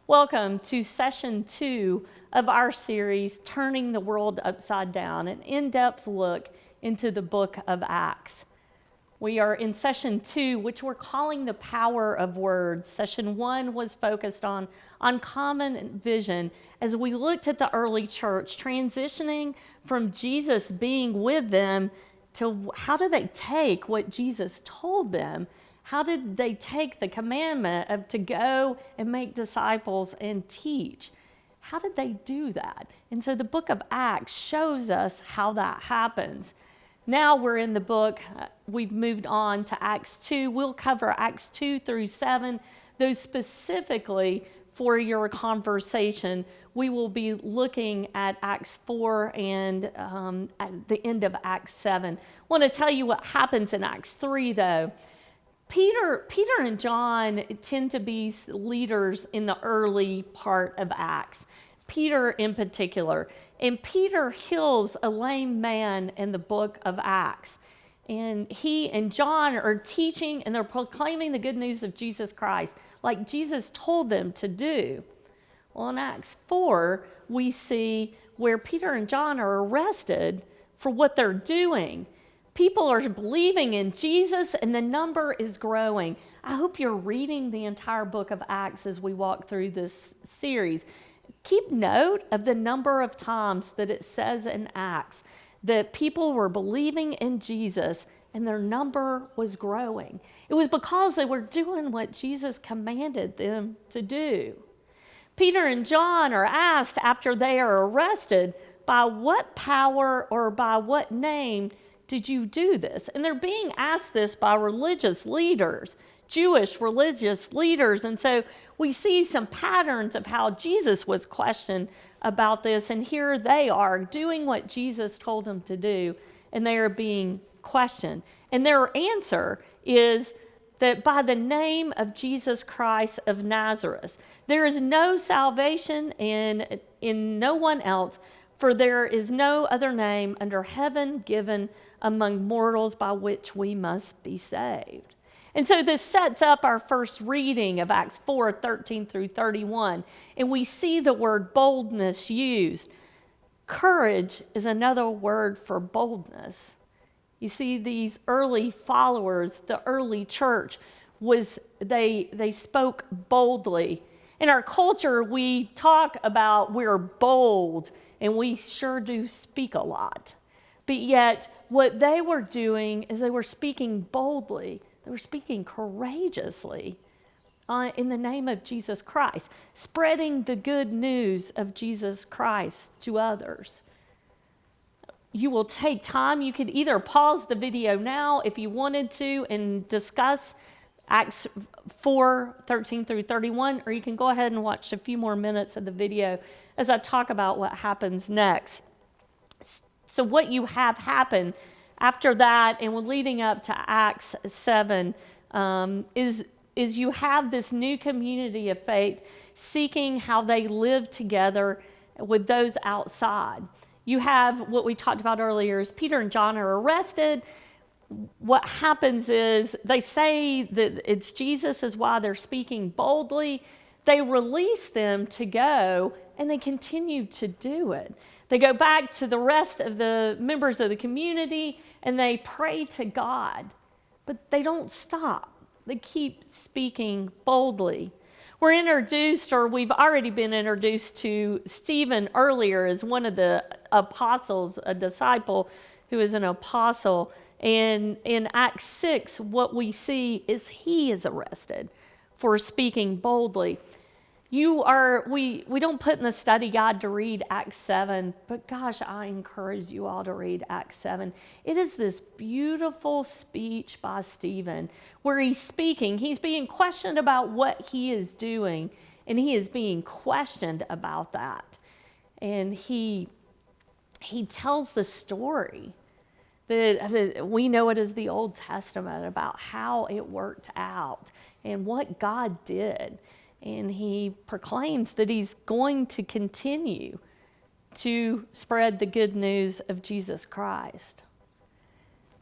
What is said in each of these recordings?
Welcome to session 2 of our series, Turning the World Upside Down, an in-depth look into the book of Acts. We are in session 2, which we're calling the power of words. Session 1 was focused on common vision as we looked at the early church, transitioning from Jesus being with them to how do they take what Jesus told them. How did they take the commandment of to go and make disciples and teach? How did they do that? And so the book of Acts shows us how that happens. Now we're in the book, we've moved on to Acts 2. We'll cover Acts 2 through 7, those specifically for your conversation. We will be looking at Acts 4 and at the end of Acts 7. I want to tell you what happens in Acts 3, though. Peter and John tend to be leaders in the early part of Acts. Peter in particular. And Peter heals a lame man in the book of Acts. And he and John are teaching and they're proclaiming the good news of Jesus Christ, like Jesus told them to do. Well, in Acts 4, we see where Peter and John are arrested for what they're doing. People are believing in Jesus, and the number is growing. I hope you're reading the entire book of Acts as we walk through this series. Keep note of the number of times that it says in Acts that people were believing in Jesus, and their number was growing. It was because they were doing what Jesus commanded them to do. Peter and John are asked after they are arrested, by what power or by what name did you do this? And they're being asked this by religious leaders, Jewish religious leaders. And so we see some patterns of how Jesus was questioned about this. And here they are doing what Jesus told them to do, and they are being questioned. And their answer is that by the name of Jesus Christ of Nazareth, there is no salvation in no one else, for there is no other name under heaven given among mortals by which we must be saved. And so this sets up our first reading of Acts 4, 13 through 31. And we see the word boldness used. Courage is another word for boldness. You see, these early followers, the early church, they spoke boldly. In our culture, we talk about we're bold, and we sure do speak a lot. But yet, what they were doing is they were speaking boldly. They were speaking courageously in the name of Jesus Christ, spreading the good news of Jesus Christ to others. You will take time. You could either pause the video now if you wanted to and discuss Acts 4, 13 through 31, or you can go ahead and watch a few more minutes of the video as I talk about what happens next. So what you have happen after that and leading up to Acts 7 is you have this new community of faith seeking how they live together with those outside. You have what we talked about earlier is Peter and John are arrested. What happens is they say that it's Jesus is why they're speaking boldly. They release them to go, and they continue to do it. They go back to the rest of the members of the community, and they pray to God. But they don't stop. They keep speaking boldly. We're introduced, or we've already been introduced to Stephen earlier as one of the apostles, a disciple who is an apostle. And in Acts 6, what we see is he is arrested for speaking boldly. We don't put in the study guide to read Acts 7, but gosh, I encourage you all to read Acts 7. It is this beautiful speech by Stephen where he's being questioned about what he is doing, and he is being questioned about that. And he tells the story that we know it as the Old Testament about how it worked out and what God did. And he proclaims that he's going to continue to spread the good news of Jesus Christ.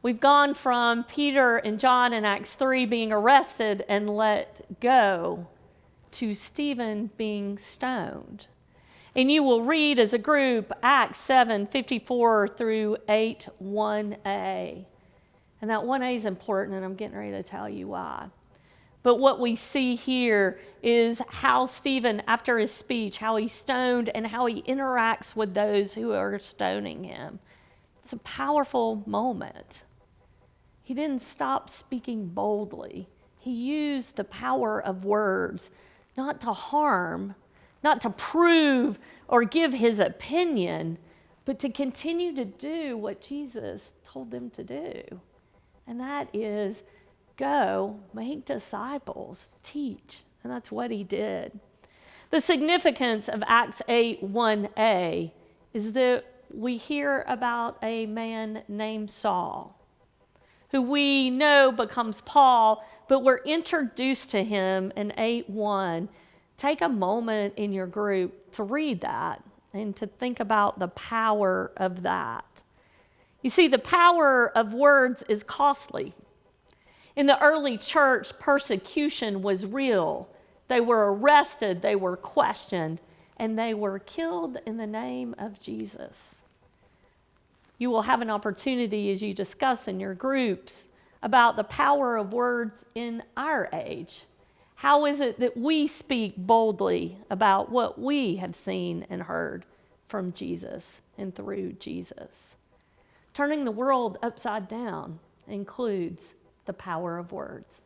We've gone from Peter and John in Acts 3 being arrested and let go to Stephen being stoned. And you will read as a group Acts 7:54 through 8:1a. And that 1a is important, and I'm getting ready to tell you why. But what we see here is how Stephen, after his speech, how he stoned and how he interacts with those who are stoning him. It's a powerful moment. He didn't stop speaking boldly. He used the power of words, not to harm, not to prove or give his opinion, but to continue to do what Jesus told them to do. And that is go, make disciples, teach. And that's what he did. The significance of Acts 8:1a is that we hear about a man named Saul, who we know becomes Paul, but we're introduced to him in 8:1. Take a moment in your group to read that and to think about the power of that. You see, the power of words is costly. In the early church, persecution was real. They were arrested, they were questioned, and they were killed in the name of Jesus. You will have an opportunity as you discuss in your groups about the power of words in our age. How is it that we speak boldly about what we have seen and heard from Jesus and through Jesus? Turning the world upside down includes the power of words.